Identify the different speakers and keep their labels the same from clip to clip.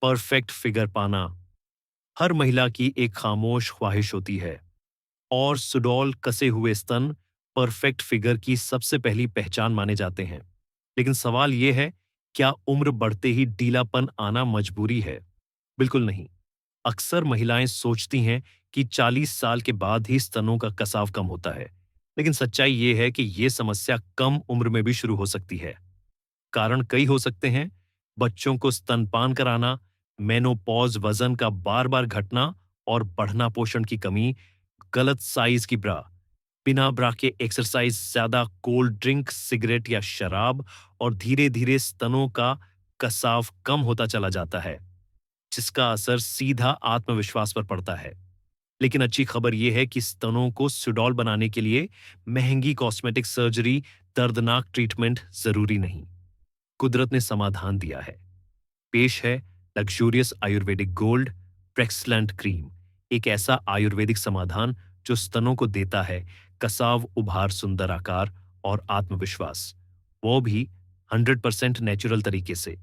Speaker 1: Perfect figure पाना हर महिला की एक खामोश ख्वाहिश होती है और सुडौल कसे हुए स्तन परफेक्ट फिगर की सबसे पहली पहचान माने जाते हैं। लेकिन सवाल यह है, क्या उम्र बढ़ते ही ढीलापन आना मजबूरी है? बिल्कुल नहीं। अक्सर महिलाएं सोचती हैं कि 40 साल के बाद ही स्तनों का कसाव कम होता है, लेकिन सच्चाई यह है कि यह समस्या कम उम्र में भी शुरू हो सकती है। कारण कई हो सकते हैं। बच्चों को स्तनपान कराना, मेनोपॉज, वजन का बार बार घटना और बढ़ना, पोषण की कमी, गलत साइज की ब्रा, बिना ब्रा के एक्सरसाइज, ज्यादा कोल्ड ड्रिंक, सिगरेट या शराब, और धीरे धीरे स्तनों का कसाव कम होता चला जाता है, जिसका असर सीधा आत्मविश्वास पर पड़ता है। लेकिन अच्छी खबर यह है कि स्तनों को सुडौल बनाने के लिए महंगी कॉस्मेटिक सर्जरी, दर्दनाक ट्रीटमेंट जरूरी नहीं। कुदरत ने समाधान दिया है। पेश है लग्जूरियस आयुर्वेदिक गोल्ड प्रेक्सलेंट क्रीम, एक ऐसा आयुर्वेदिक समाधान जो स्तनों को देता है कसाव उभार, सुंदर आकार और आत्मविश्वास, वो भी 100% नेचुरल तरीके से।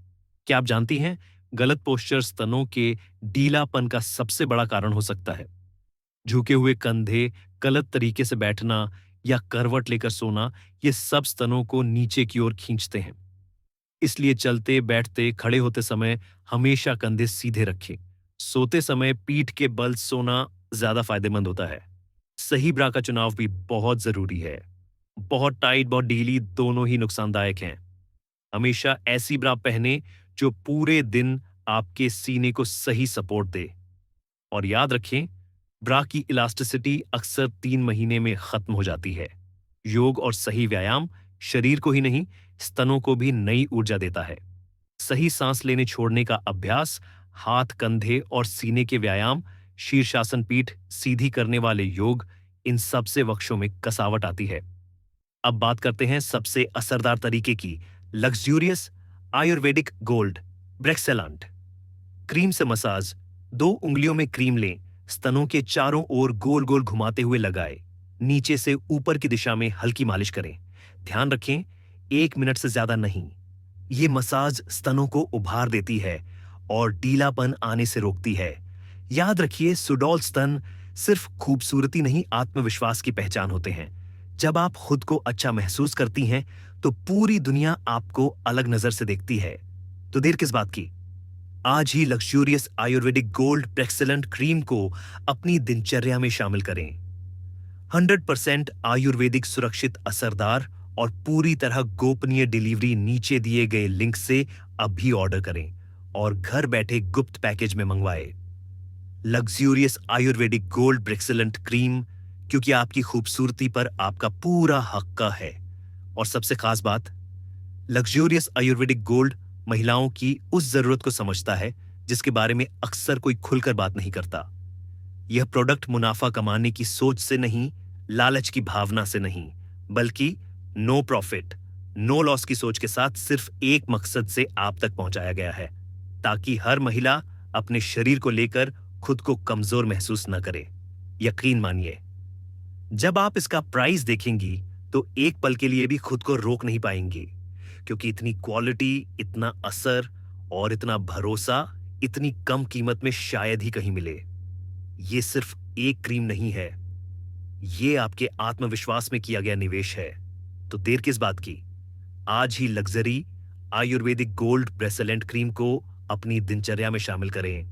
Speaker 1: क्या आप जानती हैं, गलत पोस्चर स्तनों के ढीलापन का सबसे बड़ा कारण हो सकता है। झुके हुए कंधे, गलत तरीके से बैठना या करवट लेकर सोना, ये सब स्तनों को नीचे की ओर खींचते हैं। इसलिए चलते, बैठते, खड़े होते समय हमेशा कंधे सीधे रखें। सोते समय पीठ के बल सोना ज्यादा फायदेमंद होता है। सही ब्रा का चुनाव भी बहुत जरूरी है। बहुत टाइट, बहुत ढीली, दोनों ही नुकसानदायक हैं। हमेशा ऐसी ब्रा पहने जो पूरे दिन आपके सीने को सही सपोर्ट दे। और याद रखें, ब्रा की इलास्टिसिटी अक्सर 3 महीने में खत्म हो जाती है। योग और सही व्यायाम शरीर को ही नहीं, स्तनों को भी नई ऊर्जा देता है। सही सांस लेने छोड़ने का अभ्यास, हाथ, कंधे और सीने के व्यायाम, शीर्षासन, पीठ सीधी करने वाले योग, इन सब से वक्षों में कसावट आती है। अब बात करते हैं सबसे असरदार तरीके की, लग्जूरियस आयुर्वेदिक गोल्ड ब्रेक्सेलांट क्रीम से मसाज। 2 उंगलियों में क्रीम लें, स्तनों के चारों ओर गोल गोल घुमाते हुए लगाएं। नीचे से ऊपर की दिशा में हल्की मालिश करें। ध्यान रखें, 1 मिनट से ज्यादा नहीं। ये मसाज स्तनों को उभार देती है और ढीलापन आने से रोकती है। याद रखिए, सुडौल स्तन सिर्फ खूबसूरती नहीं, आत्मविश्वास की पहचान होते हैं। जब आप खुद को अच्छा महसूस करती हैं, तो पूरी दुनिया आपको अलग नजर से देखती है। तो देर किस बात की? आज ही लग्जूरियस आयुर्वेदिक गोल्ड प्रेक्सेलेंट क्रीम को अपनी दिनचर्या में शामिल करें। 100% आयुर्वेदिक, सुरक्षित, असरदार और पूरी तरह गोपनीय डिलीवरी नीचे दिए गए लिंक से अभी ऑर्डर करें और घर बैठे गुप्त पैकेज में मंगवाएं। लग्जूरियस आयुर्वेदिक गोल्ड ब्रेक्सेलेंट क्रीम, क्योंकि आपकी खूबसूरती पर आपका पूरा हक है। और सबसे खास बात, लग्जूरियस आयुर्वेदिक गोल्ड महिलाओं की उस जरूरत को समझता है जिसके बारे में अक्सर कोई खुलकर बात नहीं करता। यह प्रोडक्ट मुनाफा कमाने की सोच से नहीं, लालच की भावना से नहीं, बल्कि नो प्रॉफिट, नो लॉस की सोच के साथ सिर्फ एक मकसद से आप तक पहुंचाया गया है, ताकि हर महिला अपने शरीर को लेकर खुद को कमजोर महसूस न करे। यकीन मानिए, जब आप इसका प्राइस देखेंगी तो एक पल के लिए भी खुद को रोक नहीं पाएंगी, क्योंकि इतनी क्वालिटी, इतना असर और इतना भरोसा इतनी कम कीमत में शायद ही कहीं मिले। ये सिर्फ एक क्रीम नहीं है, ये आपके आत्मविश्वास में किया गया निवेश है। तो देर किस बात की? आज ही लग्जरी आयुर्वेदिक गोल्ड ब्रेसेलेंट क्रीम को अपनी दिनचर्या में शामिल करें।